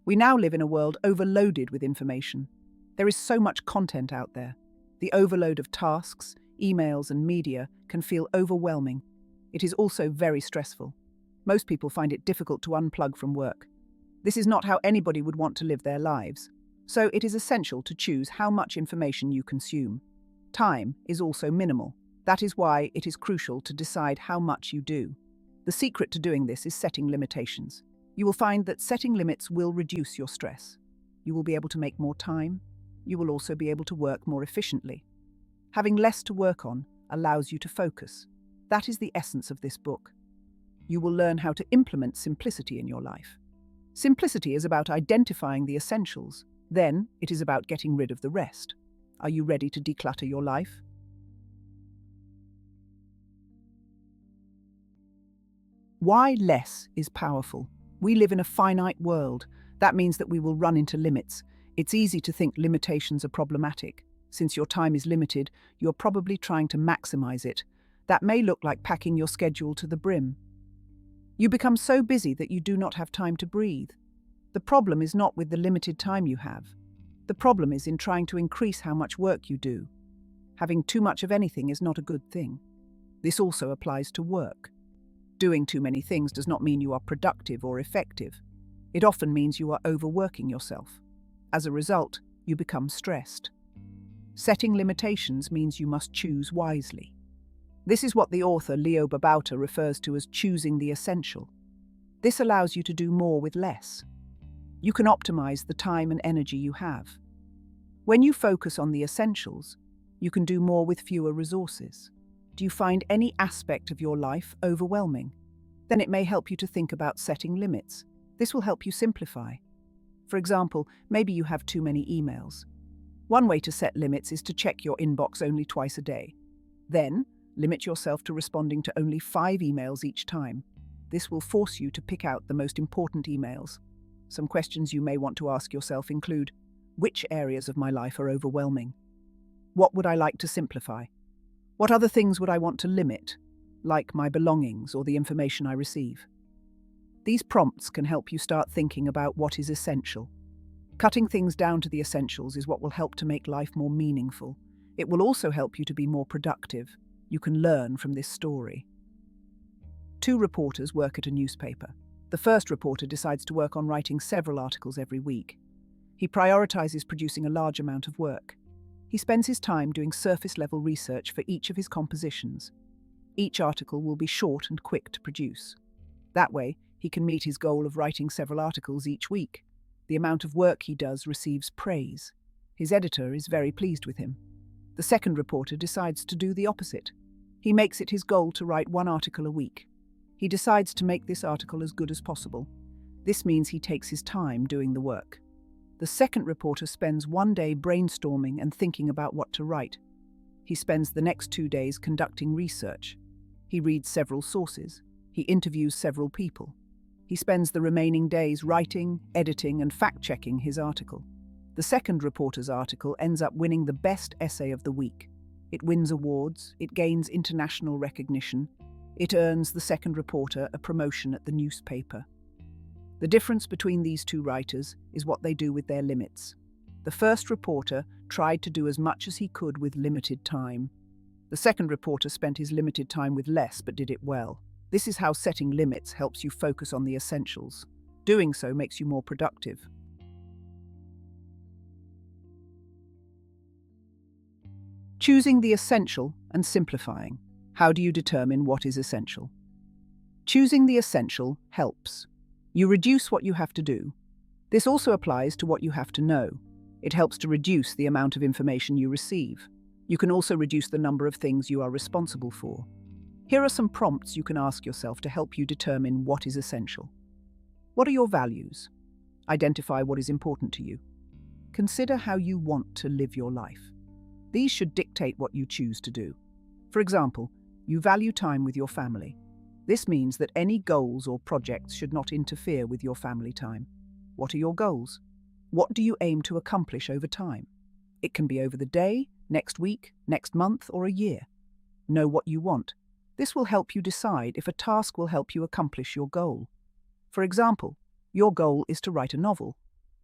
We now live in a world overloaded with information. There is so much content out there. The overload of tasks, emails, and media can feel overwhelming. It is also very stressful. Most people find it difficult to unplug from work. This is not how anybody would want to live their lives. So it is essential to choose how much information you consume. Time is also minimal. That is why it is crucial to decide how much you do. The secret to doing this is setting limitations. You will find that setting limits will reduce your stress. You will be able to make more time. You will also be able to work more efficiently. Having less to work on allows you to focus. That is the essence of this book. You will learn how to implement simplicity in your life. Simplicity is about identifying the essentials. Then it is about getting rid of the rest. Are you ready to declutter your life? Why less is powerful? We live in a finite world. That means that we will run into limits. It's easy to think limitations are problematic. Since your time is limited, you're probably trying to maximize it. That may look like packing your schedule to the brim. You become so busy that you do not have time to breathe. The problem is not with the limited time you have. The problem is in trying to increase how much work you do. Having too much of anything is not a good thing. This also applies to work. Doing too many things does not mean you are productive or effective. It often means you are overworking yourself. As a result, you become stressed. Setting limitations means you must choose wisely. This is what the author Leo Babauta refers to as choosing the essential. This allows you to do more with less. You can optimize the time and energy you have. When you focus on the essentials, you can do more with fewer resources. Do you find any aspect of your life overwhelming? Then it may help you to think about setting limits. This will help you simplify. For example, maybe you have too many emails. One way to set limits is to check your inbox only twice a day. Then, limit yourself to responding to only 5 emails each time. This will force you to pick out the most important emails. Some questions you may want to ask yourself include, which areas of my life are overwhelming? What would I like to simplify? What other things would I want to limit, like my belongings or the information I receive? These prompts can help you start thinking about what is essential. Cutting things down to the essentials is what will help to make life more meaningful. It will also help you to be more productive. You can learn from this story. 2 reporters work at a newspaper. The first reporter decides to work on writing several articles every week. He prioritizes producing a large amount of work. He spends his time doing surface-level research for each of his compositions. Each article will be short and quick to produce. That way, he can meet his goal of writing several articles each week. The amount of work he does receives praise. His editor is very pleased with him. The second reporter decides to do the opposite. He makes it his goal to write 1 article a week. He decides to make this article as good as possible. This means he takes his time doing the work. The second reporter spends 1 day brainstorming and thinking about what to write. He spends the next 2 days conducting research. He reads several sources. He interviews several people. He spends the remaining days writing, editing, and fact-checking his article. The second reporter's article ends up winning the best essay of the week. It wins awards, it gains international recognition, it earns the second reporter a promotion at the newspaper. The difference between these 2 writers is what they do with their limits. The first reporter tried to do as much as he could with limited time. The second reporter spent his limited time with less but did it well. This is how setting limits helps you focus on the essentials. Doing so makes you more productive. Choosing the essential and simplifying. How do you determine what is essential? Choosing the essential helps. You reduce what you have to do. This also applies to what you have to know. It helps to reduce the amount of information you receive. You can also reduce the number of things you are responsible for. Here are some prompts you can ask yourself to help you determine what is essential. What are your values? Identify what is important to you. Consider how you want to live your life. These should dictate what you choose to do. For example, you value time with your family. This means that any goals or projects should not interfere with your family time. What are your goals? What do you aim to accomplish over time? It can be over the day, next week, next month, or a year. Know what you want. This will help you decide if a task will help you accomplish your goal. For example, your goal is to write a novel.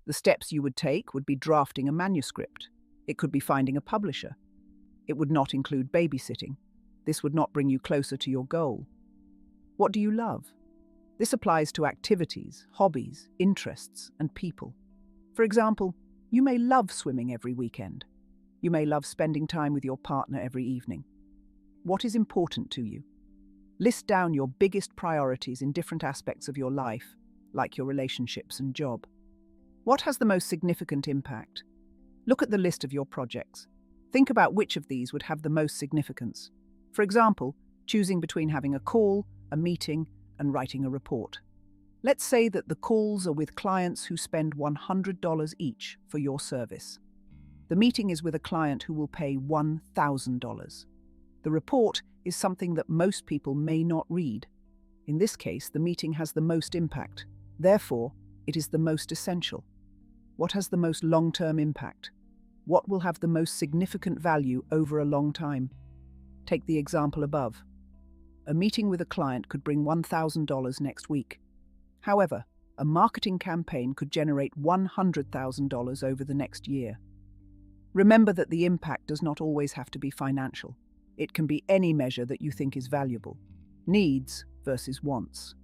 The steps you would take would be drafting a manuscript. It could be finding a publisher. It would not include babysitting. This would not bring you closer to your goal. What do you love? This applies to activities, hobbies, interests, and people. For example, you may love swimming every weekend. You may love spending time with your partner every evening. What is important to you? List down your biggest priorities in different aspects of your life, like your relationships and job. What has the most significant impact? Look at the list of your projects. Think about which of these would have the most significance. For example, choosing between having a call, a meeting, and writing a report. Let's say that the calls are with clients who spend $100 each for your service. The meeting is with a client who will pay $1,000. The report is something that most people may not read. In this case, the meeting has the most impact. Therefore, it is the most essential. What has the most long-term impact? What will have the most significant value over a long time? Take the example above. A meeting with a client could bring $1,000 next week. However, a marketing campaign could generate $100,000 over the next year. Remember that the impact does not always have to be financial. It can be any measure that you think is valuable. Needs versus wants.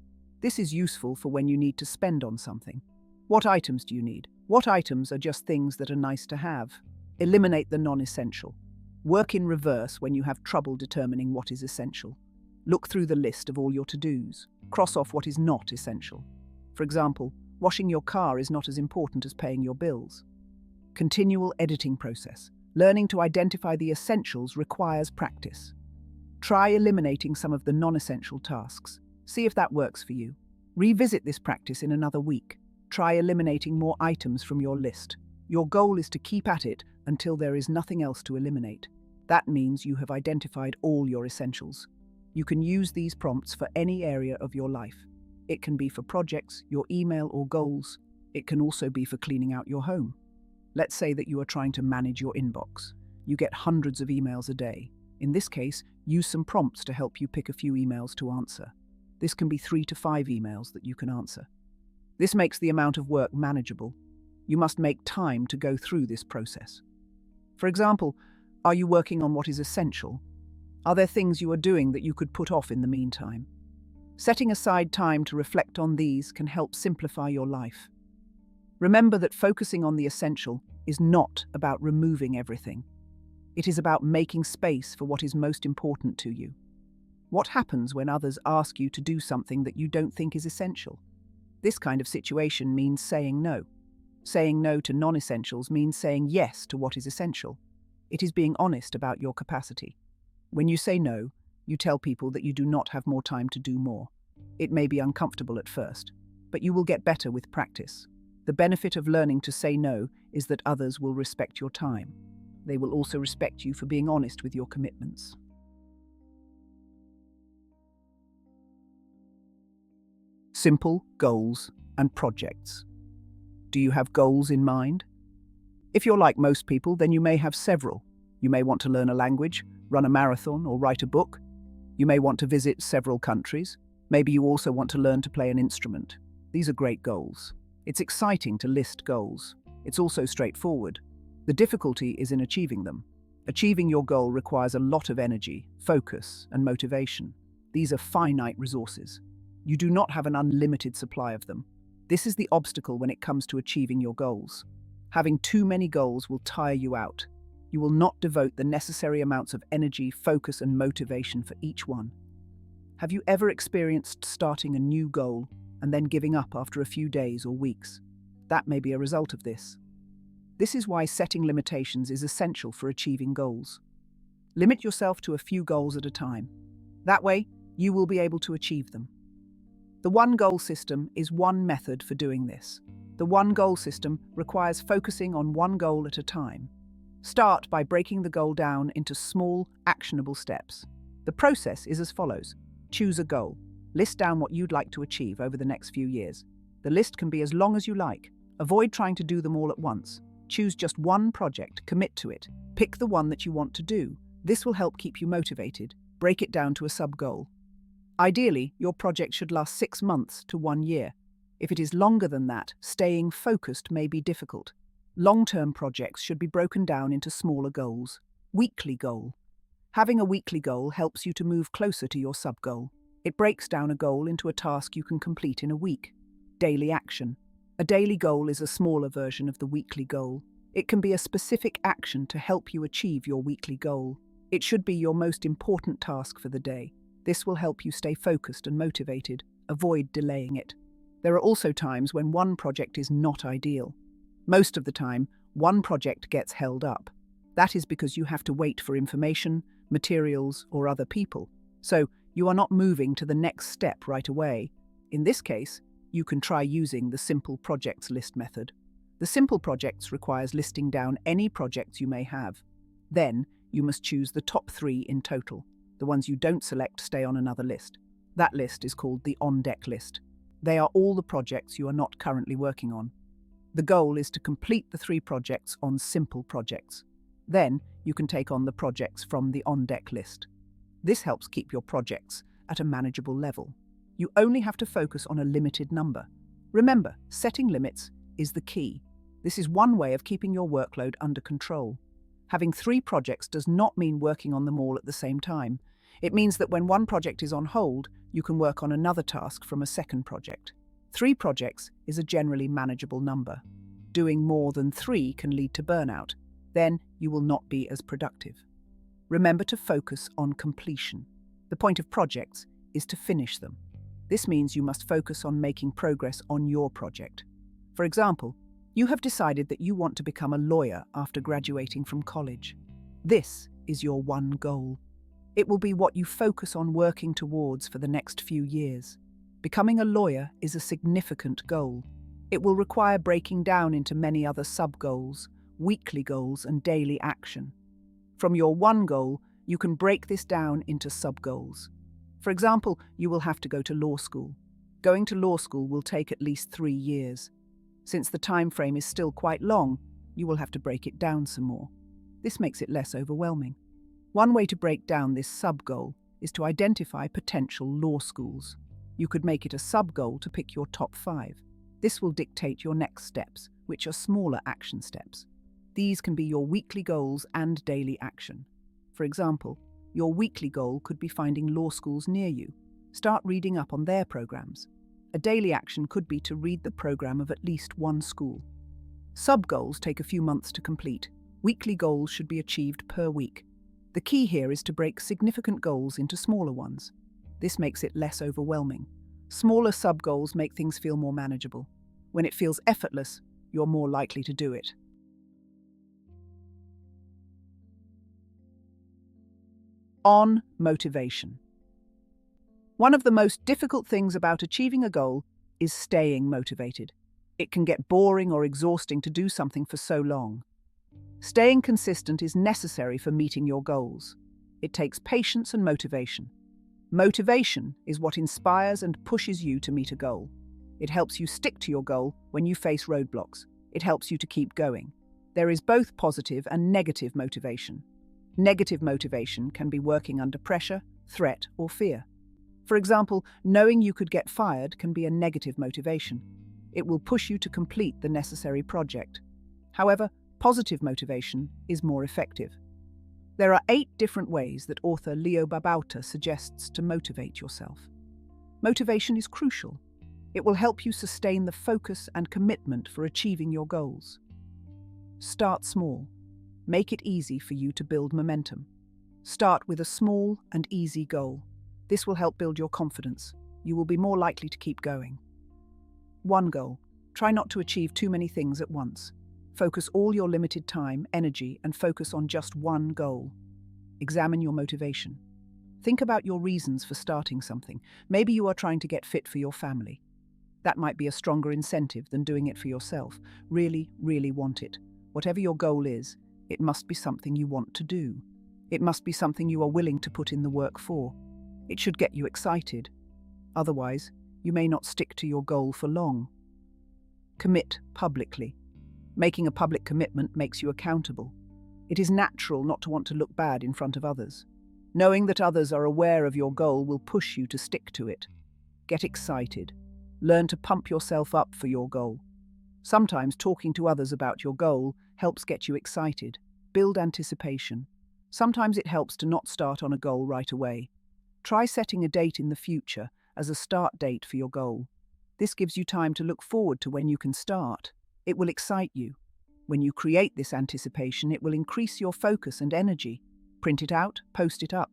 This is useful for when you need to spend on something. What items do you need? What items are just things that are nice to have? Eliminate the non-essential. Work in reverse when you have trouble determining what is essential. Look through the list of all your to-dos. Cross off what is not essential. For example, washing your car is not as important as paying your bills. Continual editing process. Learning to identify the essentials requires practice. Try eliminating some of the non-essential tasks. See if that works for you. Revisit this practice in another week. Try eliminating more items from your list. Your goal is to keep at it until there is nothing else to eliminate. That means you have identified all your essentials. You can use these prompts for any area of your life. It can be for projects, your email or goals. It can also be for cleaning out your home. Let's say that you are trying to manage your inbox. You get hundreds of emails a day. In this case, use some prompts to help you pick a few emails to answer. This can be 3 to 5 emails that you can answer. This makes the amount of work manageable. You must make time to go through this process. For example, are you working on what is essential? Are there things you are doing that you could put off in the meantime? Setting aside time to reflect on these can help simplify your life. Remember that focusing on the essential is not about removing everything. It is about making space for what is most important to you. What happens when others ask you to do something that you don't think is essential? This kind of situation means saying no. Saying no to non-essentials means saying yes to what is essential. It is being honest about your capacity. When you say no, you tell people that you do not have more time to do more. It may be uncomfortable at first, but you will get better with practice. The benefit of learning to say no is that others will respect your time. They will also respect you for being honest with your commitments. Simple goals and projects. Do you have goals in mind? If you're like most people, then you may have several. You may want to learn a language, run a marathon, or write a book. You may want to visit several countries. Maybe you also want to learn to play an instrument. These are great goals. It's exciting to list goals. It's also straightforward. The difficulty is in achieving them. Achieving your goal requires a lot of energy, focus, and motivation. These are finite resources. You do not have an unlimited supply of them. This is the obstacle when it comes to achieving your goals. Having too many goals will tire you out. You will not devote the necessary amounts of energy, focus, and motivation for each one. Have you ever experienced starting a new goal and then giving up after a few days or weeks? That may be a result of this. This is why setting limitations is essential for achieving goals. Limit yourself to a few goals at a time. That way, you will be able to achieve them. The one goal system is one method for doing this. The one goal system requires focusing on one goal at a time. Start by breaking the goal down into small, actionable steps. The process is as follows. Choose a goal. List down what you'd like to achieve over the next few years. The list can be as long as you like. Avoid trying to do them all at once. Choose just one project, commit to it. Pick the one that you want to do. This will help keep you motivated. Break it down to a sub-goal. Ideally, your project should last 6 months to 1 year. If it is longer than that, staying focused may be difficult. Long-term projects should be broken down into smaller goals. Weekly goal. Having a weekly goal helps you to move closer to your sub-goal. It breaks down a goal into a task you can complete in a week. Daily action. A daily goal is a smaller version of the weekly goal. It can be a specific action to help you achieve your weekly goal. It should be your most important task for the day. This will help you stay focused and motivated. Avoid delaying it. There are also times when one project is not ideal. Most of the time, one project gets held up. That is because you have to wait for information, materials, or other people. So, you are not moving to the next step right away. In this case, you can try using the simple projects list method. The simple projects requires listing down any projects you may have. Then, you must choose the top 3 in total. The ones you don't select stay on another list. That list is called the on-deck list. They are all the projects you are not currently working on. The goal is to complete the 3 projects on simple projects. Then, you can take on the projects from the on-deck list. This helps keep your projects at a manageable level. You only have to focus on a limited number. Remember, setting limits is the key. This is one way of keeping your workload under control. Having 3 projects does not mean working on them all at the same time. It means that when one project is on hold, you can work on another task from a second project. 3 projects is a generally manageable number. Doing more than 3 can lead to burnout. Then you will not be as productive. Remember to focus on completion. The point of projects is to finish them. This means you must focus on making progress on your project. For example, you have decided that you want to become a lawyer after graduating from college. This is your one goal. It will be what you focus on working towards for the next few years. Becoming a lawyer is a significant goal. It will require breaking down into many other sub-goals, weekly goals, and daily action. From your one goal, you can break this down into sub-goals. For example, you will have to go to law school. Going to law school will take at least 3 years. Since the time frame is still quite long, you will have to break it down some more. This makes it less overwhelming. One way to break down this sub-goal is to identify potential law schools. You could make it a sub-goal to pick your top 5. This will dictate your next steps, which are smaller action steps. These can be your weekly goals and daily action. For example, your weekly goal could be finding law schools near you. Start reading up on their programs. A daily action could be to read the program of at least one school. Sub-goals take a few months to complete. Weekly goals should be achieved per week. The key here is to break significant goals into smaller ones. This makes it less overwhelming. Smaller sub-goals make things feel more manageable. When it feels effortless, you're more likely to do it. On motivation. One of the most difficult things about achieving a goal is staying motivated. It can get boring or exhausting to do something for so long. Staying consistent is necessary for meeting your goals. It takes patience and motivation. Motivation is what inspires and pushes you to meet a goal. It helps you stick to your goal when you face roadblocks. It helps you to keep going. There is both positive and negative motivation. Negative motivation can be working under pressure, threat, or fear. For example, knowing you could get fired can be a negative motivation. It will push you to complete the necessary project. However, positive motivation is more effective. There are 8 different ways that author Leo Babauta suggests to motivate yourself. Motivation is crucial. It will help you sustain the focus and commitment for achieving your goals. Start small. Make it easy for you to build momentum. Start with a small and easy goal. This will help build your confidence. You will be more likely to keep going. One goal. Try not to achieve too many things at once. Focus all your limited time, energy, and focus on just one goal. Examine your motivation. Think about your reasons for starting something. Maybe you are trying to get fit for your family. That might be a stronger incentive than doing it for yourself. Really, really want it. Whatever your goal is, it must be something you want to do. It must be something you are willing to put in the work for. It should get you excited. Otherwise, you may not stick to your goal for long. Commit publicly. Making a public commitment makes you accountable. It is natural not to want to look bad in front of others. Knowing that others are aware of your goal will push you to stick to it. Get excited. Learn to pump yourself up for your goal. Sometimes talking to others about your goal helps get you excited. Build anticipation. Sometimes it helps to not start on a goal right away. Try setting a date in the future as a start date for your goal. This gives you time to look forward to when you can start. It will excite you. When you create this anticipation, it will increase your focus and energy. Print it out, post it up.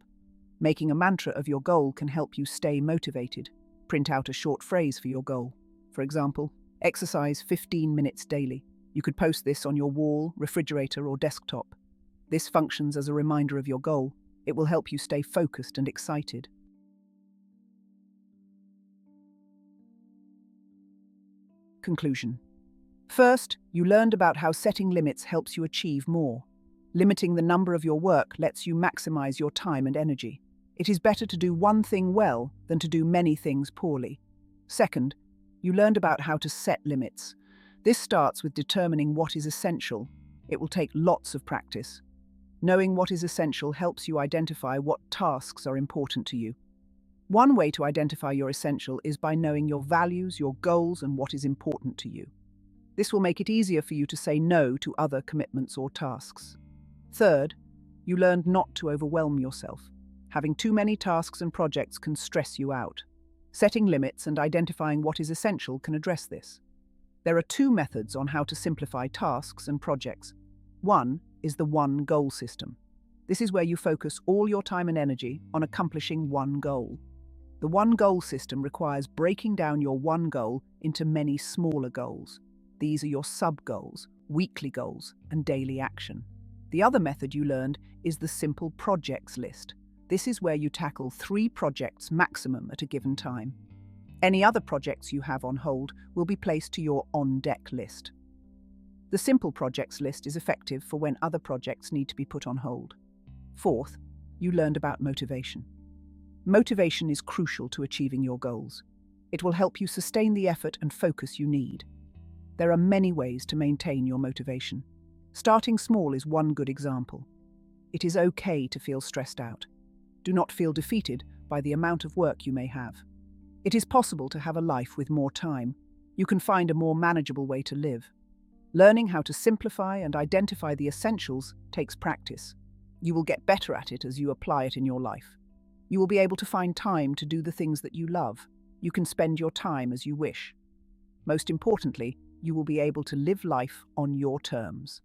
Making a mantra of your goal can help you stay motivated. Print out a short phrase for your goal. For example, exercise 15 minutes daily. You could post this on your wall, refrigerator, or desktop. This functions as a reminder of your goal. It will help you stay focused and excited. Conclusion. First, you learned about how setting limits helps you achieve more. Limiting the number of your work lets you maximize your time and energy. It is better to do one thing well than to do many things poorly. Second, you learned about how to set limits. This starts with determining what is essential. It will take lots of practice. Knowing what is essential helps you identify what tasks are important to you. One way to identify your essential is by knowing your values, your goals, and what is important to you. This will make it easier for you to say no to other commitments or tasks. Third, you learned not to overwhelm yourself. Having too many tasks and projects can stress you out. Setting limits and identifying what is essential can address this. There are two methods on how to simplify tasks and projects. One is the one goal system. This is where you focus all your time and energy on accomplishing one goal. The one goal system requires breaking down your one goal into many smaller goals. These are your sub-goals, weekly goals, and daily action. The other method you learned is the simple projects list. This is where you tackle 3 projects maximum at a given time. Any other projects you have on hold will be placed to your on-deck list. The simple projects list is effective for when other projects need to be put on hold. Fourth, you learned about motivation. Motivation is crucial to achieving your goals. It will help you sustain the effort and focus you need. There are many ways to maintain your motivation. Starting small is one good example. It is okay to feel stressed out. Do not feel defeated by the amount of work you may have. It is possible to have a life with more time. You can find a more manageable way to live. Learning how to simplify and identify the essentials takes practice. You will get better at it as you apply it in your life. You will be able to find time to do the things that you love. You can spend your time as you wish. Most importantly, you will be able to live life on your terms.